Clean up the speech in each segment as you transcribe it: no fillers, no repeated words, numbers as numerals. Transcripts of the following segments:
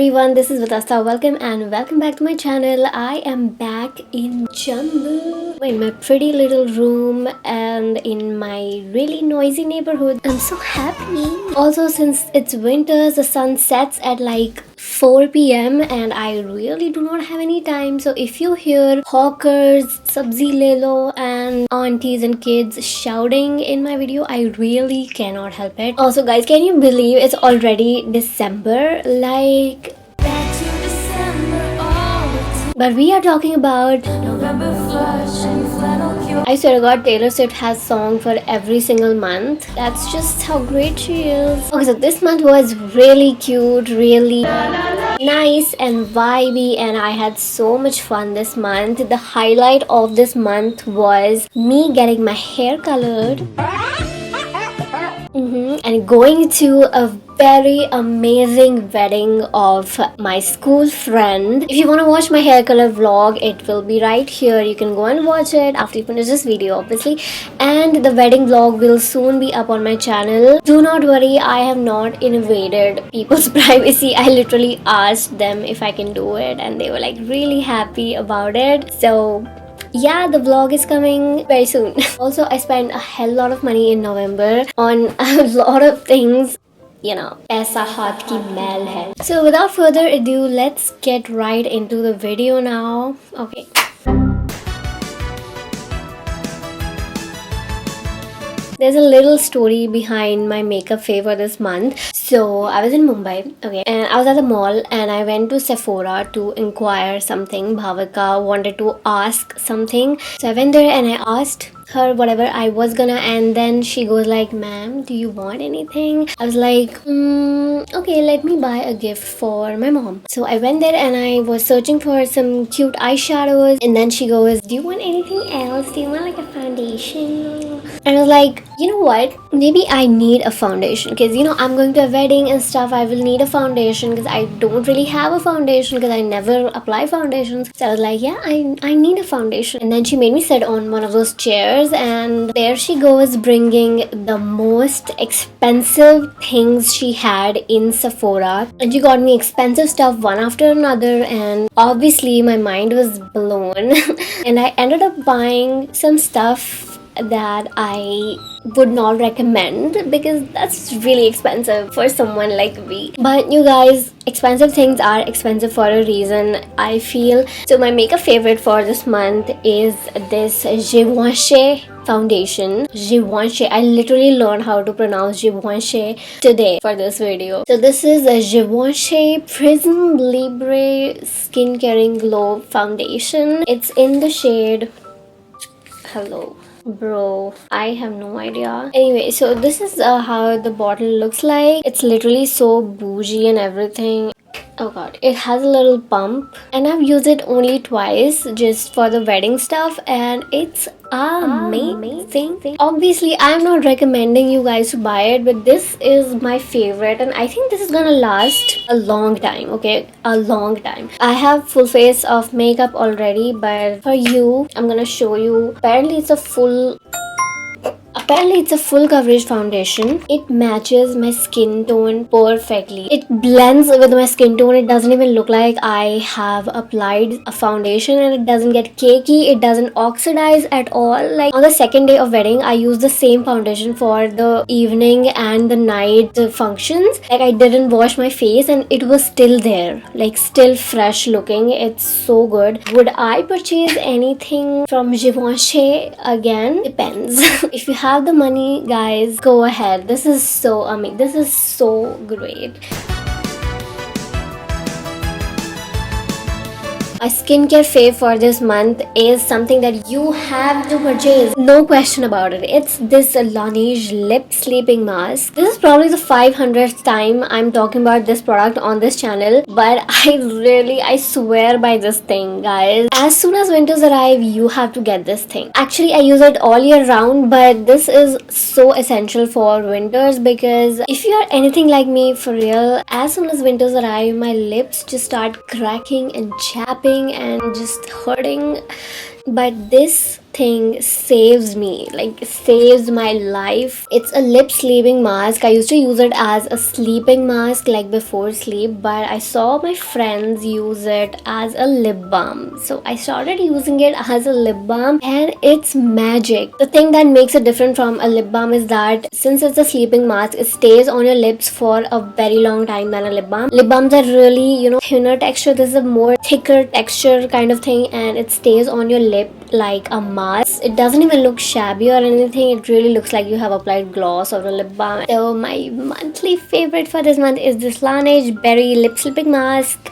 everyone, this is Vitasta. Welcome back to my channel. I am back in Jammu, in my pretty little room and in my really noisy neighborhood. I'm so happy. Also, since it's winters, the sun sets at like 4 p.m. and I really do not have any time. So if you hear hawkers, sabzi lelo and aunties and kids shouting in my video, I really cannot help it. Also guys, can you believe it's already December? Like back to December all the time. But we are talking about November flush and flannel cure. I swear to God, Taylor Swift has song for every single month. That's just how great she is. Okay, so this month was really cute, really nice and vibey, and I had so much fun this month. The highlight of this month was me getting my hair colored and going to a very amazing wedding of my school friend. If you want to watch my hair color vlog, it will be right here. You can go and watch it after you finish this video, obviously. And the wedding vlog will soon be up on my channel. Do not worry, I have not invaded people's privacy. I literally asked them if I can do it and they were like really happy about it. So yeah, the vlog is coming very soon. Also, I spent a hell lot of money in November on a lot of things. You know, aisa haath ki mail hai. So without further ado, let's get right into the video now. Okay. There's a little story behind my makeup fave for this month. So I was in Mumbai, okay, and I was at the mall and I went to Sephora to inquire something. Bhavika wanted to ask something. So I went there and I asked her whatever I was gonna, and then she goes like, ma'am, do you want anything? I was like, okay, let me buy a gift for my mom. So I went there and I was searching for some cute eyeshadows, and then she goes, do you want anything else? Do you want like a foundation? And I was like, you know what, maybe I need a foundation because, you know, I'm going to a wedding and stuff. I will need a foundation because I don't really have a foundation because I never apply foundations. So I was like, yeah, I need a foundation. And then she made me sit on one of those chairs, and there she goes bringing the most expensive things she had in Sephora, and she got me expensive stuff one after another, and obviously my mind was blown. And I ended up buying some stuff that I would not recommend because that's really expensive for someone like me. But you guys, expensive things are expensive for a reason, I feel. So my makeup favorite for this month is this Givenchy foundation. Givenchy. I literally learned how to pronounce Givenchy today for this video. So this is a Givenchy Prism Libre Skin Caring Glow foundation. It's in the shade, hello bro, I have no idea. Anyway, so this is how the bottle looks like. It's literally so bougie and everything. Oh god, it has a little pump, and I've used it only twice just for the wedding stuff, and it's amazing. Obviously, I'm not recommending you guys to buy it, but this is my favorite, and I think this is gonna last a long time. Okay, a long time. I have full face of makeup already, but for you, I'm gonna show you. Apparently it's a full coverage foundation. It matches my skin tone perfectly. It blends with my skin tone. It doesn't even look like I have applied a foundation, and it doesn't get cakey. It doesn't oxidize at all. Like on the second day of wedding, I used the same foundation for the evening and the night functions. Like I didn't wash my face and it was still there, like still fresh looking. It's so good. Would I purchase anything from Givenchy again? Depends. If you have the money, guys, go ahead. This is so amazing. This is so great. A skincare fave for this month is something that you have to purchase. No question about it. It's this Laneige Lip Sleeping Mask. This is probably the 500th time I'm talking about this product on this channel, but I swear by this thing, guys. As soon as winters arrive, you have to get this thing. Actually, I use it all year round, but this is so essential for winters because if you are anything like me, for real, as soon as winters arrive, my lips just start cracking and chapping and just hurting. But this thing saves me, like saves my life. It's a lip sleeping mask. I used to use it as a sleeping mask, like before sleep, but I saw my friends use it as a lip balm. So I started using it as a lip balm, and it's magic. The thing that makes it different from a lip balm is that since it's a sleeping mask, it stays on your lips for a very long time than a lip balm. Lip balms are really, thinner texture. This is a more thicker texture kind of thing, and it stays on your lip like a mask. It doesn't even look shabby or anything. It really looks like you have applied gloss or a lip balm. So my monthly favorite for this month is this Laneige Berry Lip Sleeping Mask.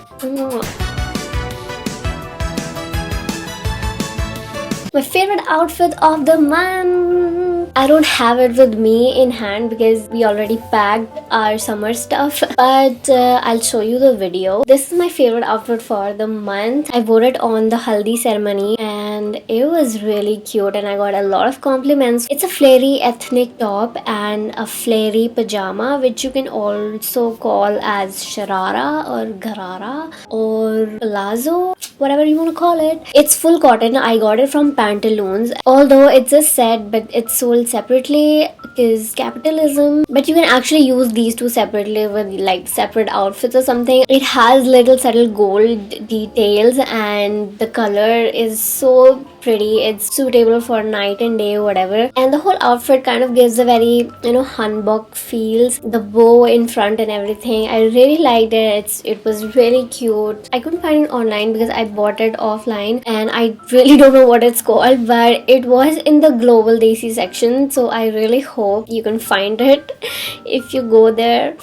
My favorite outfit of the month. I don't have it with me in hand because we already packed our summer stuff, but I'll show you the video. This is my favorite outfit for the month. I wore it on the haldi ceremony and it was really cute and I got a lot of compliments. It's a flary ethnic top and a flary pajama, which you can also call as sharara or garara or palazzo, whatever you want to call it. It's full cotton. I got it from Pantaloons, although it's a set, but it's sold separately because capitalism. But you can actually use these two separately with like separate outfits or something. It has little subtle gold details and the color is so pretty. It's suitable for night and day, whatever, and the whole outfit kind of gives a very hanbok feels. The bow in front and everything, I really liked it. It was really cute. I couldn't find it online because I bought it offline and I really don't know what it's called, but it was in the global desi section, so I really hope you can find it if you go there.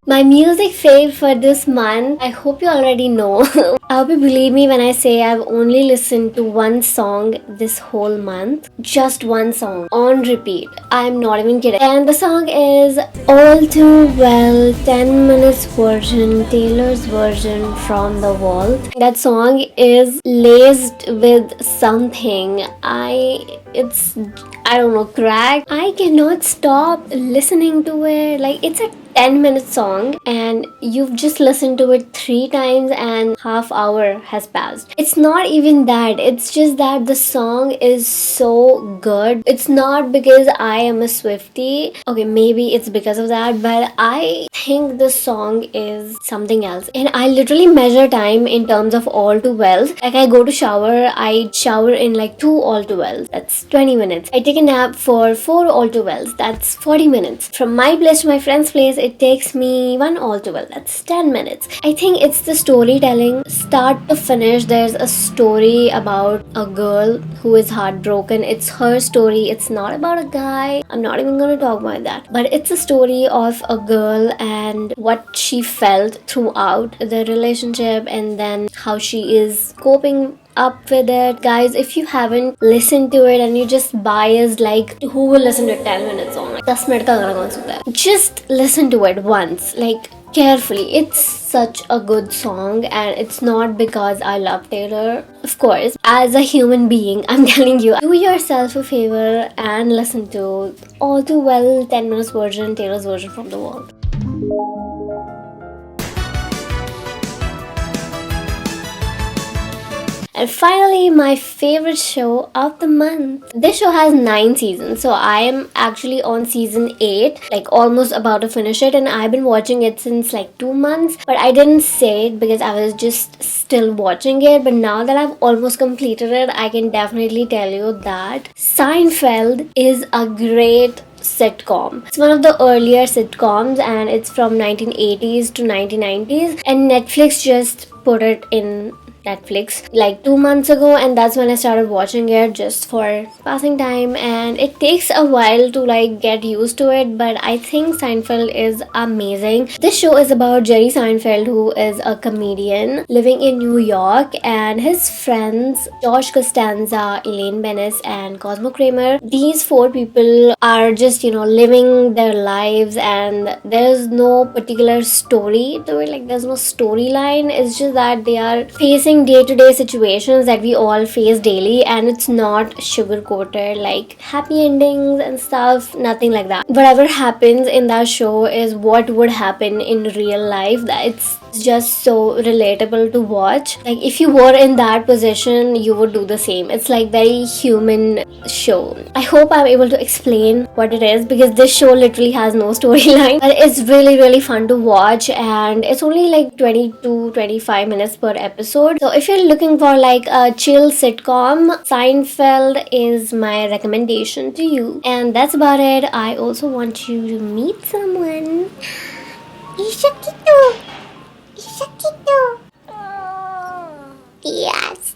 My music fave for this month, I hope you already know. I hope you believe me when I say I've only listened to one song this whole month. Just one song on repeat. I'm not even kidding. And the song is All Too Well 10 Minutes version, Taylor's version from The Vault. That song is laced with something. I don't know, crack. I cannot stop listening to it. Like, it's a 10-minute song and you've just listened to it 3 times and half hour has passed. It's not even that. It's just that the song is so good. It's not because I am a Swiftie. Okay, maybe it's because of that, but I think the song is something else. And I literally measure time in terms of all too wells. Like, I go to shower, I shower in like 2 all too wells. That's 20 minutes. I take a nap for 4 all too wells. That's 40 minutes. From my place to my friend's place, it takes me 1 all too well. That's 10 minutes. I think it's the storytelling. Start to finish, there's a story about a girl who is heartbroken. It's her story. It's not about a guy. I'm not even going to talk about that. But it's a story of a girl and what she felt throughout the relationship and then how she is coping up with it. Guys, if you haven't listened to it and you just biased, like, who will listen to a 10-minute song? Like, 10 minute ka gana kaun sa hota hai? Just listen to it once, like, carefully. It's such a good song and it's not because I love Taylor. Of course, as a human being, I'm telling you, do yourself a favor and listen to All Too Well 10 minutes version, Taylor's version from The Vault. And finally, my favorite show of the month. This show has 9 seasons, so I am actually on season 8, like almost about to finish it, and I've been watching it since like 2 months, but I didn't say it because I was just still watching it. But now that I've almost completed it, I can definitely tell you that Seinfeld is a great sitcom. It's one of the earlier sitcoms and it's from 1980s to 1990s, and Netflix just put it in Netflix like 2 months ago, and that's when I started watching it just for passing time, and it takes a while to like get used to it, but I think Seinfeld is amazing. This show is about Jerry Seinfeld, who is a comedian living in New York, and his friends Josh Costanza, Elaine Bennis and Cosmo Kramer. These 4 people are just living their lives and there's no particular story to it, like there's no storyline. It's just that they are facing day-to-day situations that we all face daily, and it's not sugar-coated like happy endings and stuff, nothing like that. Whatever happens in that show is what would happen in real life. That It's just so relatable to watch. Like if you were in that position, you would do the same. It's like very human show. I hope I'm able to explain what it is, because this show literally has no storyline, but it's really fun to watch, and it's only like 20 to 25 minutes per episode. So if you're looking for like a chill sitcom, Seinfeld is my recommendation to you. And that's about it. I also want you to meet someone. Ishakito. Ishakito. Yes.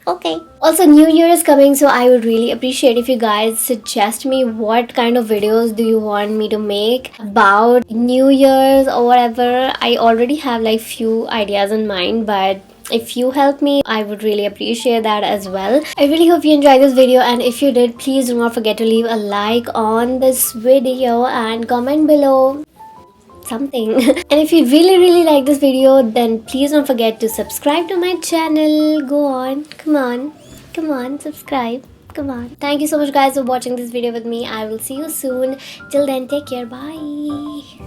Okay. Also, New Year is coming, so I would really appreciate if you guys suggest me what kind of videos do you want me to make about New Year's or whatever. I already have like few ideas in mind, but if you help me, I would really appreciate that as well. I really hope you enjoyed this video, and if you did, please do not forget to leave a like on this video and comment below something. And if you really like this video, then please don't forget to subscribe to my channel. Go on, come on, subscribe, come on. Thank you so much guys for watching this video with me. I will see you soon. Till then, take care. Bye.